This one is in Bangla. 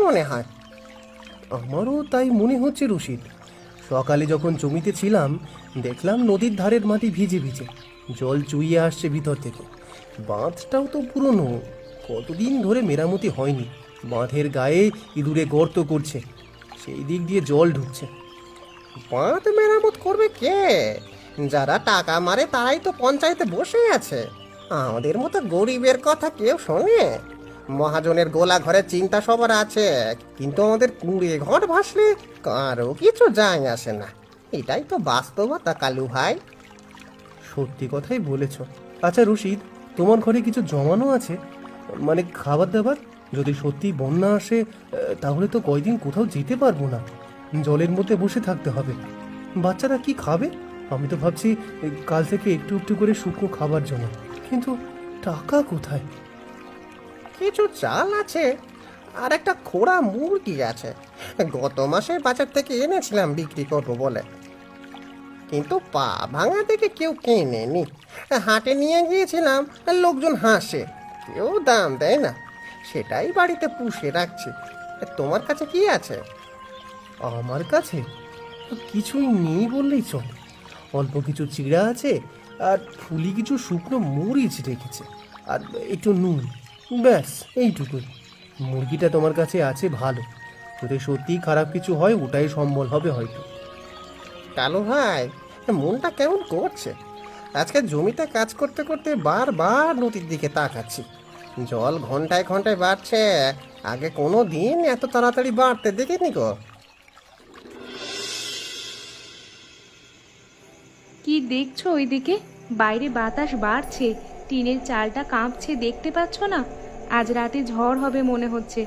মনে হয়? আমারও তাই মনে হচ্ছে রশিদ। সকালে যখন জমিতে ছিলাম দেখলাম নদীর ধারের মাটি ভিজে ভিজে, জল চুইয়ে আসছে ভিতর থেকে। বাঁধটাও তো পুরনো, কতদিন ধরে মেরামতি হয়নি। বাঁধের গায়ে ইঁদুরে গর্ত করছে, সেই দিক দিয়ে জল ঢুকছে। বাঁধ মেরামত করবে কে? যারা টাকা মারে তারাই তো পঞ্চায়েতে বসে আছে। আমাদের মতো গরিবের কথা কেউ শোনে? মহাজনের গোলা ঘরের চিন্তা সবার আছে, কিন্তু আমাদের কুঁড়ে ঘর ভাসলে কারো কিছু যায় আসে না। এটাই তো বাস্তবতা কালু ভাই। সত্যি কথাই বলেছ। আচ্ছা রশিদ, তোমার ঘরে কিছু জমানো আছে, মানে খাবার দাবার? যদি সত্যি বন্যা আসে তাহলে তো কয়দিন কোথাও যেতে পারবো না, জলের মধ্যে বসে থাকতে হবে। বাচ্চারা কি খাবে? আমি তো ভাবছি কাল থেকে একটু একটু করে শুকনো খাবার জন্য, কিন্তু টাকা কোথায়? কিছু চাল আছে, আর একটা খোড়া মুরগি আছে। গত মাসে বাজার থেকে এনেছিলাম বিক্রি করবো বলে, কিন্তু পা ভাঙা দেখে কেউ কেনেনি। হাটে নিয়ে গিয়েছিলাম, লোকজন হাসে, কেউ দাম দেয় না। সেটাই বাড়িতে পুষে রাখছি। তোমার কাছে কি আছে? আমার কাছে কিছুই নেই বললেই চলে। অল্প কিছু চিড়া আছে, আর ফুলি কিছু শুকনো মরিচ রেখেছে, আর একটু নুন, ব্যাস এইটুকুই। মুরগিটা তোমার কাছে আছে ভালো, যদি সত্যিই খারাপ কিছু হয় ওটাই সম্বল হবে হয়তো। কালু ভাই, মনটা কেমন করছে। আজকে জমিতে কাজ করতে করতে বারবার নদীর দিকে তাকাচ্ছি। জল ঘন্টায় ঘন্টায় বাড়ছে, আগে কোনো দিন এত তাড়াতাড়ি বাড়তে দেখিনি গো। কি দেখছো ওইদিকে? বাইরে বাতাস বাড়ছে, টিনের চালটা কাঁপছে, দেখতে পাচ্ছ না? আজ রাতে ঝড় হবে মনে হচ্ছে।